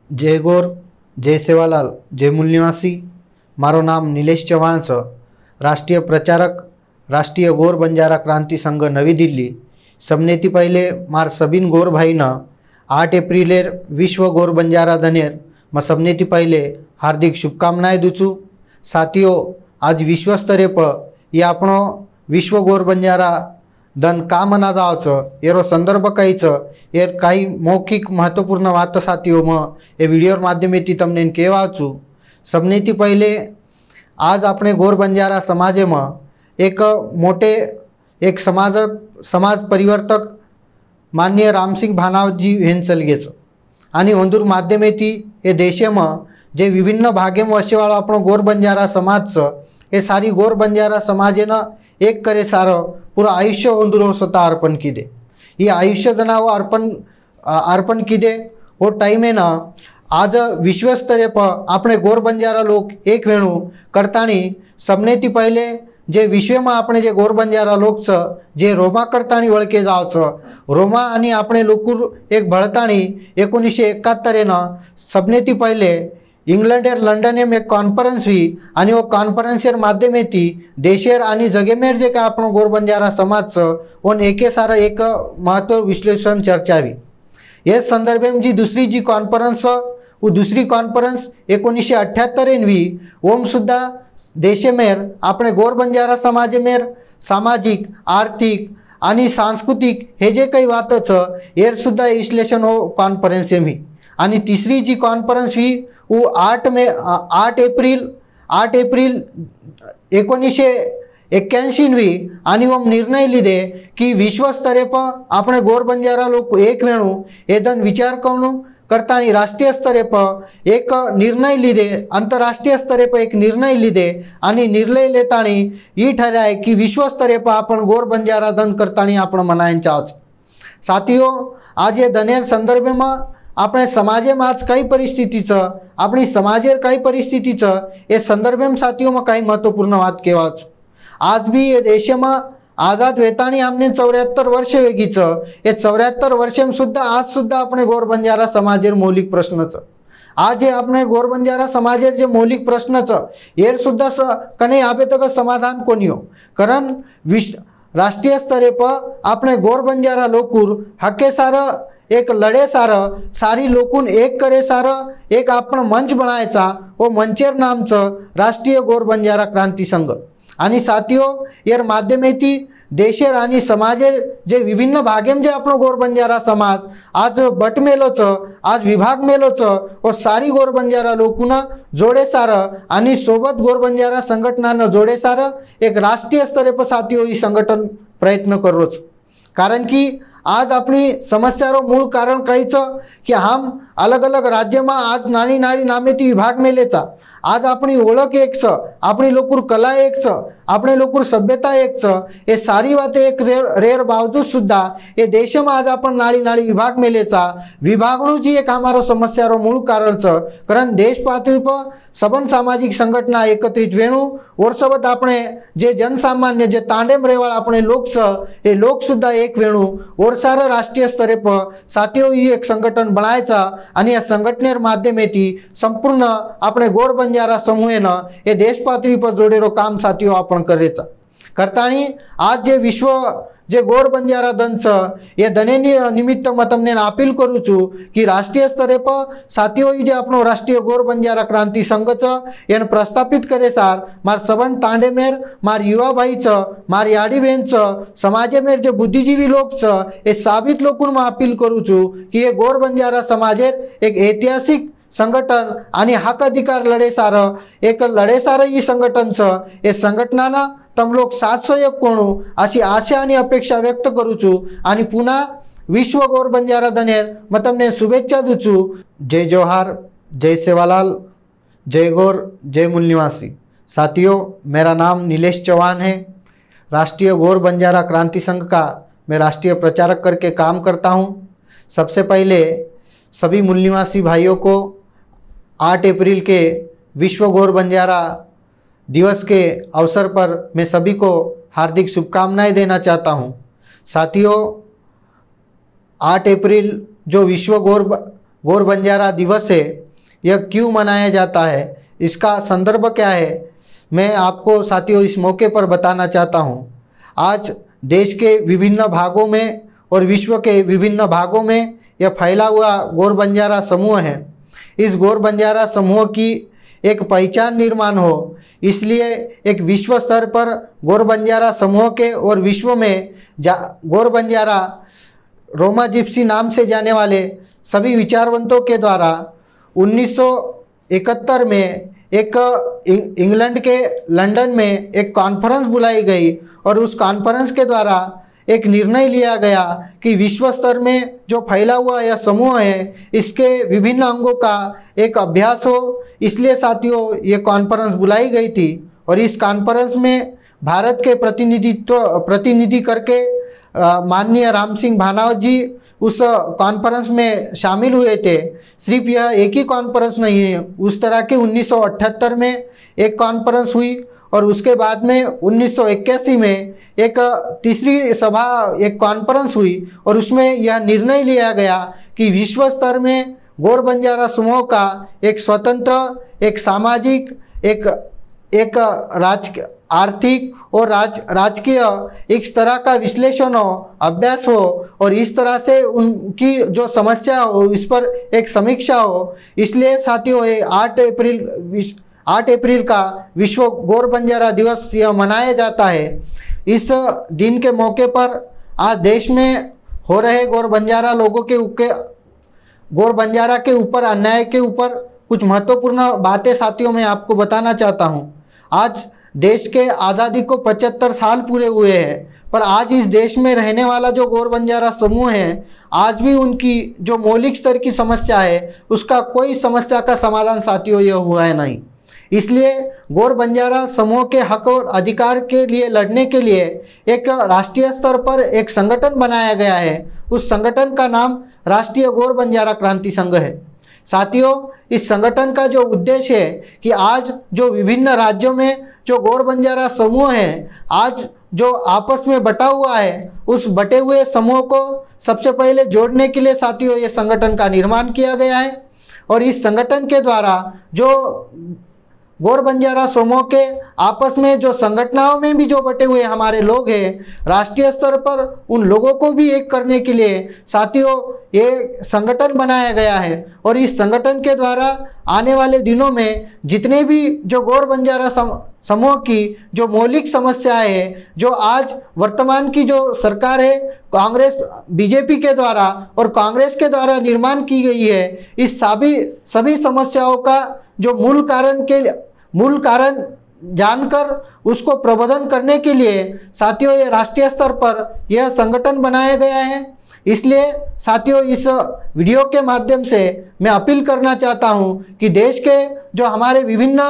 जय गौर, जय सेवालाल, जय मूल निवासी। मारो नाम निलेश चौहान छ। राष्ट्रीय प्रचारक, राष्ट्रीय गौर बंजारा क्रांति संघ नवी दिल्ली। सबनेती पहले मार सबीन गौर भाई न 8 एप्रिलेर विश्व गौर बंजारा दनेर मैं सबनेती पहले हार्दिक शुभकामनाएं दूचू। साथियों, आज विश्व स्तरे पर ये आपणो विश्व गौर बंजारा दन का मना जावच एरो संदर्भ कई एर कई मौखिक महत्वपूर्ण बात साथियों में ये वीडियो माध्यमेती तमने कहवा छू। सबनेती पहले आज अपने गौर बंजारा समाज में एक समाज परिवर्तक माननीय रामसिंग भानावजी हेन चलगे आणि होंदूर माध्यमेती ये देशे में जे विभिन्न भागे में वसेवाळो आपणो गौर बंजारा समाज ये सारी गौर बंजारा समाजे न एक करे सारो पूरा आयुष्य होंदूर स्वतः अर्पण किदे। ये आयुष्य जनाव अर्पण किदे वो टाइम है ना। आज विश्व स्तरे पर अपने गौर बंजारा लोग एक वेणु करतानी सबनेती पहले जे विश्व में अपने जे गौर बंजारा लोग जे रोमा करतानी वळखे जाव रोमा आणि अपने लोकूर एक भळतानी 1971 सबनेती पहले इंग्लंडेर लंडन में एक कॉन्फरन्स हुई आणि वो कॉन्फरन्सर माध्यमेती देशेर आणि जगेमेर जे का आपण गौर बंजारा समाज वन एके सारा एक महत्व विश्लेषण चर्चा हुई। ये संदर्भ में जी दूसरी जी कॉन्फरन्स वो दूसरी कॉन्फरन्स 1978 हुई। ओम सुद्धा देशेमेर अपने गौर बंजारा समाजेमेर सामाजिक आर्थिक आणि सांस्कृतिक हे जे काही वातच एर सुद्धा विश्लेषण हो कॉन्फरन्स हुई। आणि तीसरी जी कॉन्फरन्स हुई वो 8 एप्रिल 1981 हुई आणि वो निर्णय लिदे कि विश्व स्तरे पर अपने गौर बंजारा लोग एक वेणु एदन विचार करता राष्ट्रीय स्तरे पर एक निर्णय लिदे, अंतर्राष्ट्रीय स्तरे पर एक निर्णय लिदे आणि निर्णय लेतानी ये ठराय कि विश्व स्तरे पर आपण गौर बंजारा दन करतानी आपण मनायन चाहत। साथियों, आज ये दनेर संदर्भ में अपने समाजे में आज कई परिस्थिति अपनी समाजेर कई परिस्थिति ये संदर्भ में साथियों में कई महत्वपूर्ण बात कहवा। आज भी ये देश में आज़ाद वेतानी हमने 74 वर्ष वेगी ये 74 वर्ष में सुद्धा आज सुद्धा अपने गौर बंजारा समाजेर मौलिक प्रश्न आज ये अपने गौर बंजारा समाजेर जे मौलिक प्रश्न एर सुद्धा कने आपे तक समाधान कोनी हो। कारण राष्ट्रीय स्तरे पर अपने गौर बंजारा लोकूर हके सारा एक लड़े सारी लोकून एक करे एक आपण मंच बनायचा वो मंचेर नाम राष्ट्रीय गौर बंजारा क्रांति संघ। आणि साथियों, एर माध्यमेती देशेर आणि समाजेर जे विभिन्न भागेम जे आपण गौर बंजारा समाज आज बट मेलो आज विभाग मेलो वो सारी गौर बंजारा लोकून जोड़े आणि सोबत गौर बंजारा संघटना जोड़े एक राष्ट्रीय स्तरे पर साथियों ये संगठन प्रयत्न करो। कारण कि आज अपनी समस्यारो मूल कारण कई कि हम अलग अलग राज्य में आज नानी नानी नामेती विभाग में लेचा आज अपनी ओळख एक अपनी लोकूर कला एक अपने लोकूर सभ्यता एक ये सारी बातें एक रेर बावजूद सुद्धा ये देश में आज अपन नाली नाली विभाग में लेचा विभागनु जी एक हमारो समस्यारो मूल कारण कारण देश पातळी पर सबन सामाजिक संघटना एकत्रित वेणु और सबत अपने जे जनसामान्य जे तांडेम रेवाळ अपने लोक ये लोक सुद्धा एक वेणु और सारा राष्ट्रीय स्तरे पर साथियों ये एक संगठन बनायचा आणि या संघटनेर माध्यमेती संपूर्ण अपने गौर बंजारा समूहेन ये देश पातळी पर जोडेरो काम साथियों आपण करेचा करतानी आज जे विश्व जे गौर बंजारा दन ये दने निमित्त मैं तमने अपील करूँ छू कि राष्ट्रीय स्तरे पर साथियों जे अपनो राष्ट्रीय गौर बंजारा क्रांति संघ एन प्रस्थापित करे सार मार सबन तांडे मेर मार युवा भाई मार याडी बहन समाजे मेर जे बुद्धिजीवी लोग ये साबित लोगों में अपील करूँ छू कि ये गौर बंजारा समाजेर एक ऐतिहासिक संघटन आणि हक अधिकार एक लड़े ये संघटन ये संघटना तम लोग साथ सहयोग कोणू अशी आशा आणि अपेक्षा व्यक्त करू छू आणि पुन्हा विश्व गौर बंजारा दनेर मैं तमने शुभेच्छा दूचू। जय जोहार, जय सेवालाल, जय गौर, जय मूल निवासी। साथियों, मेरा नाम निलेश चौहान है। राष्ट्रीय गौर बंजारा क्रांति संघ का मैं राष्ट्रीय प्रचारक करके काम करता हूँ। सबसे पहले सभी मूल निवासी भाइयों को 8 अप्रैल के विश्व गौर बंजारा दिवस के अवसर पर मैं सभी को हार्दिक शुभकामनाएं देना चाहता हूं। साथियों, 8 अप्रैल जो विश्व गौर बंजारा दिवस है, यह क्यों मनाया जाता है, इसका संदर्भ क्या है, मैं आपको साथियों इस मौके पर बताना चाहता हूँ। आज देश के विभिन्न भागों में और विश्व के विभिन्न भागों में यह फैला हुआ गौर बंजारा समूह है। इस गौर बंजारा समूह की एक पहचान निर्माण हो, इसलिए एक विश्व स्तर पर गौर बंजारा समूह के और विश्व में गौर बंजारा रोमा जिप्सी नाम से जाने वाले सभी विचारवंतों के द्वारा 1971 में एक इंग्लैंड के लंदन में एक कॉन्फ्रेंस बुलाई गई और उस कॉन्फ्रेंस के द्वारा एक निर्णय लिया गया कि विश्व स्तर में जो फैला हुआ यह समूह है, इसके विभिन्न अंगों का एक अभ्यास हो। इसलिए साथियों ये कॉन्फ्रेंस बुलाई गई थी और इस कॉन्फ्रेंस में भारत के प्रतिनिधि करके माननीय राम सिंह भानावत जी उस कॉन्फ्रेंस में शामिल हुए थे। सिर्फ यह एक ही कॉन्फ्रेंस नहीं है, उस तरह के 1978 में एक कॉन्फ्रेंस हुई और उसके बाद में 1981 में एक तीसरी सभा एक कॉन्फ्रेंस हुई और उसमें यह निर्णय लिया गया कि विश्व स्तर में गौर बंजारा समूह का एक स्वतंत्र, एक सामाजिक, एक आर्थिक और राजकीय इस तरह का विश्लेषण हो, अभ्यास हो और इस तरह से उनकी जो समस्या हो इस पर एक समीक्षा हो। इसलिए साथियों ये 8 अप्रैल का विश्व गौर बंजारा दिवस यह मनाया जाता है। इस दिन के मौके पर आज देश में हो रहे गौर बंजारा लोगों के गौर बंजारा के ऊपर अन्याय के ऊपर कुछ महत्वपूर्ण बातें साथियों मैं आपको बताना चाहता हूँ। आज देश के आज़ादी को 75 साल पूरे हुए हैं, पर आज इस देश में रहने वाला जो गौर बंजारा समूह है, आज भी उनकी जो मौलिक स्तर की समस्या है उसका कोई समस्या का समाधान साथियों यह हुआ है नहीं। इसलिए गौर बंजारा समूह के हक और अधिकार के लिए लड़ने के लिए एक राष्ट्रीय स्तर पर एक संगठन बनाया गया है। उस संगठन का नाम राष्ट्रीय गौर बंजारा क्रांति संघ है। साथियों इस संगठन का जो उद्देश्य है कि आज जो विभिन्न राज्यों में जो गौर बंजारा समूह है, आज जो आपस में बटा हुआ है, उस बटे हुए समूह को सबसे पहले जोड़ने के लिए साथियों ये संगठन का निर्माण किया गया है। और इस संगठन के द्वारा जो गौर बंजारा समूह के आपस में जो संगठनों में भी जो बटे हुए हमारे लोग हैं, राष्ट्रीय स्तर पर उन लोगों को भी एक करने के लिए साथियों ये संगठन बनाया गया है। और इस संगठन के द्वारा आने वाले दिनों में जितने भी जो गौर बंजारा समूह की जो मौलिक समस्याएं है, जो आज वर्तमान की जो सरकार है कांग्रेस बीजेपी के द्वारा और कांग्रेस के द्वारा निर्माण की गई है, इस सभी समस्याओं का जो मूल कारण जानकर उसको प्रबंधन करने के लिए साथियों ये राष्ट्रीय स्तर पर यह संगठन बनाया गया है। इसलिए साथियों इस वीडियो के माध्यम से मैं अपील करना चाहता हूं कि देश के जो हमारे विभिन्न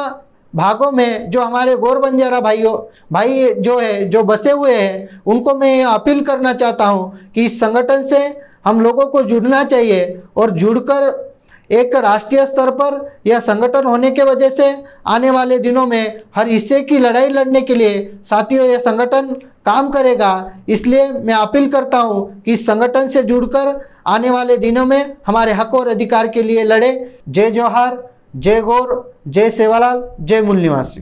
भागों में जो हमारे गौर बंजारा भाई जो है जो बसे हुए हैं, उनको मैं ये अपील करना चाहता हूं कि इस संगठन से हम लोगों को जुड़ना चाहिए और जुड़कर एक राष्ट्रीय स्तर पर यह संगठन होने के वजह से आने वाले दिनों में हर हिस्से की लड़ाई लड़ने के लिए साथियों यह संगठन काम करेगा। इसलिए मैं अपील करता हूं कि इस संगठन से जुड़कर आने वाले दिनों में हमारे हक और अधिकार के लिए लड़े। जय जोहार, जय गौर, जय सेवालाल, जय मूल निवासी।